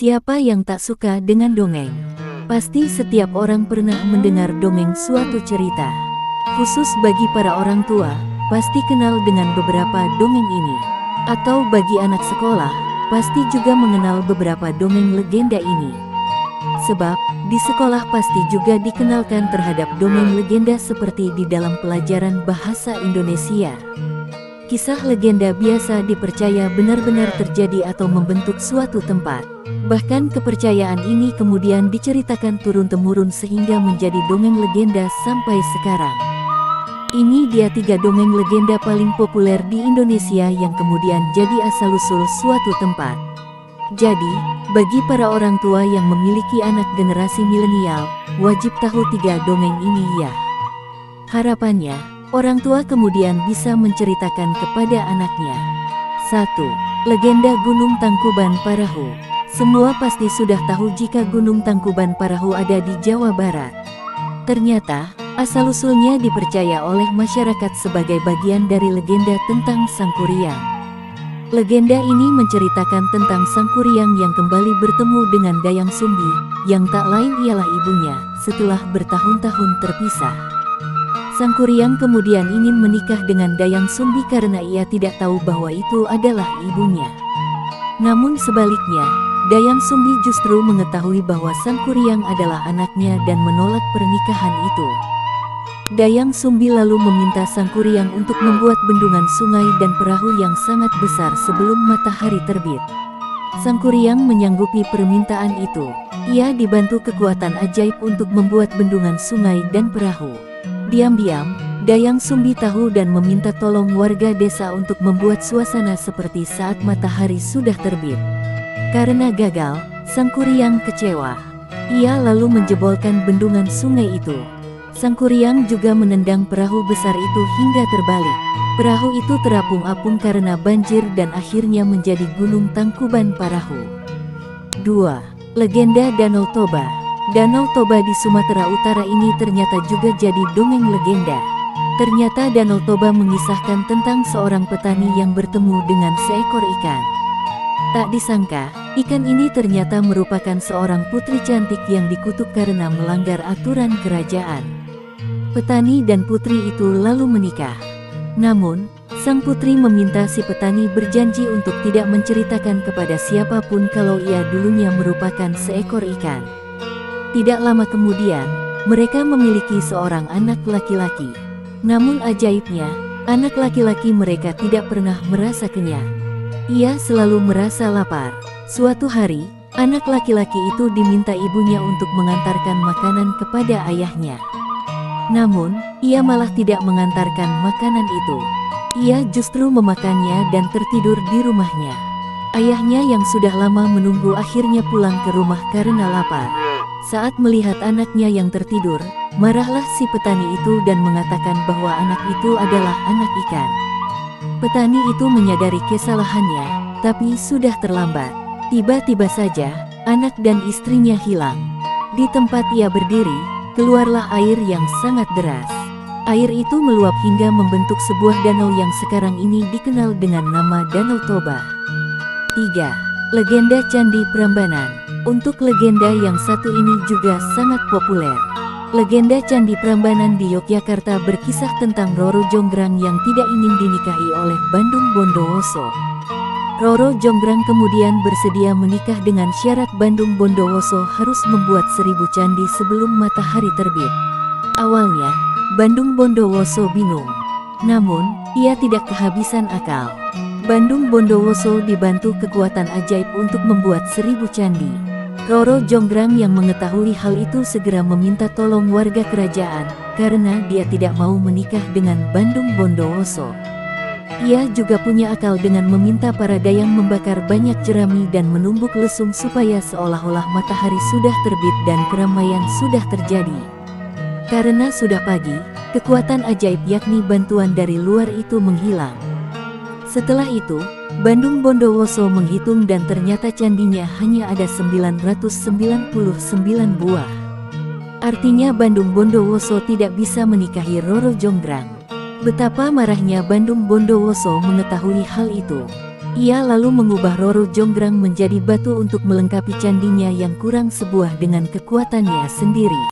Siapa yang tak suka dengan dongeng? Pasti setiap orang pernah mendengar dongeng suatu cerita. Khusus bagi para orang tua, pasti kenal dengan beberapa dongeng ini. Atau bagi anak sekolah, pasti juga mengenal beberapa dongeng legenda ini. Sebab, di sekolah pasti juga dikenalkan terhadap dongeng legenda seperti di dalam pelajaran bahasa Indonesia. Kisah legenda biasa dipercaya benar-benar terjadi atau membentuk suatu tempat. Bahkan kepercayaan ini kemudian diceritakan turun-temurun sehingga menjadi dongeng legenda sampai sekarang. Ini dia 3 dongeng legenda paling populer di Indonesia yang kemudian jadi asal-usul suatu tempat. Jadi, bagi para orang tua yang memiliki anak generasi milenial, wajib tahu 3 dongeng ini ya. Harapannya, orang tua kemudian bisa menceritakan kepada anaknya. 1. Legenda Gunung Tangkuban Parahu. Semua pasti sudah tahu jika Gunung Tangkuban Parahu ada di Jawa Barat. Ternyata, asal-usulnya dipercaya oleh masyarakat sebagai bagian dari legenda tentang Sang Kuryang. Legenda ini menceritakan tentang Sang Kuryang yang kembali bertemu dengan Dayang Sumbi, yang tak lain ialah ibunya, setelah bertahun-tahun terpisah. Sang Kuryang kemudian ingin menikah dengan Dayang Sumbi karena ia tidak tahu bahwa itu adalah ibunya. Namun sebaliknya, Dayang Sumbi justru mengetahui bahwa Sang Kuryang adalah anaknya dan menolak pernikahan itu. Dayang Sumbi lalu meminta Sang Kuryang untuk membuat bendungan sungai dan perahu yang sangat besar sebelum matahari terbit. Sang Kuryang menyanggupi permintaan itu. Ia dibantu kekuatan ajaib untuk membuat bendungan sungai dan perahu. Diam-diam, Dayang Sumbi tahu dan meminta tolong warga desa untuk membuat suasana seperti saat matahari sudah terbit. Karena gagal, Sang Kuryang kecewa. Ia lalu menjebolkan bendungan sungai itu. Sang Kuryang juga menendang perahu besar itu hingga terbalik. Perahu itu terapung-apung karena banjir dan akhirnya menjadi Gunung Tangkuban Parahu. 2. Legenda Danau Toba. Danau Toba di Sumatera Utara ini ternyata juga jadi dongeng legenda. Ternyata Danau Toba mengisahkan tentang seorang petani yang bertemu dengan seekor ikan. Tak disangka, ikan ini ternyata merupakan seorang putri cantik yang dikutuk karena melanggar aturan kerajaan. Petani dan putri itu lalu menikah. Namun, sang putri meminta si petani berjanji untuk tidak menceritakan kepada siapapun kalau ia dulunya merupakan seekor ikan. Tidak lama kemudian, mereka memiliki seorang anak laki-laki. Namun ajaibnya, anak laki-laki mereka tidak pernah merasa kenyang. Ia selalu merasa lapar. Suatu hari, anak laki-laki itu diminta ibunya untuk mengantarkan makanan kepada ayahnya. Namun, ia malah tidak mengantarkan makanan itu. Ia justru memakannya dan tertidur di rumahnya. Ayahnya yang sudah lama menunggu akhirnya pulang ke rumah karena lapar. Saat melihat anaknya yang tertidur, marahlah si petani itu dan mengatakan bahwa anak itu adalah anak ikan. Petani itu menyadari kesalahannya, tapi sudah terlambat. Tiba-tiba saja, anak dan istrinya hilang. Di tempat ia berdiri, keluarlah air yang sangat deras. Air itu meluap hingga membentuk sebuah danau yang sekarang ini dikenal dengan nama Danau Toba. 3. Legenda Candi Prambanan. Untuk legenda yang satu ini juga sangat populer. Legenda Candi Prambanan di Yogyakarta berkisah tentang Roro Jonggrang yang tidak ingin dinikahi oleh Bandung Bondowoso. Roro Jonggrang kemudian bersedia menikah dengan syarat Bandung Bondowoso harus membuat 1000 candi sebelum matahari terbit. Awalnya, Bandung Bondowoso bingung. Namun, ia tidak kehabisan akal. Bandung Bondowoso dibantu kekuatan ajaib untuk membuat 1000 candi. Roro Jonggrang yang mengetahui hal itu segera meminta tolong warga kerajaan, karena dia tidak mau menikah dengan Bandung Bondowoso. Ia juga punya akal dengan meminta para dayang membakar banyak jerami dan menumbuk lesung supaya seolah-olah matahari sudah terbit dan keramaian sudah terjadi. Karena sudah pagi, kekuatan ajaib yakni bantuan dari luar itu menghilang. Setelah itu, Bandung Bondowoso menghitung dan ternyata candinya hanya ada 999 buah. Artinya Bandung Bondowoso tidak bisa menikahi Roro Jonggrang. Betapa marahnya Bandung Bondowoso mengetahui hal itu. Ia lalu mengubah Roro Jonggrang menjadi batu untuk melengkapi candinya yang kurang sebuah dengan kekuatannya sendiri.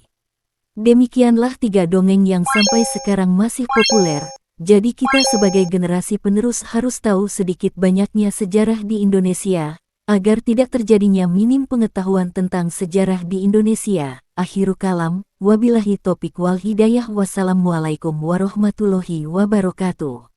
Demikianlah 3 dongeng yang sampai sekarang masih populer. Jadi kita sebagai generasi penerus harus tahu sedikit banyaknya sejarah di Indonesia, agar tidak terjadinya minim pengetahuan tentang sejarah di Indonesia. Akhiru kalam, wabillahi taufiq wal hidayah. Wassalamualaikum warahmatullahi wabarakatuh.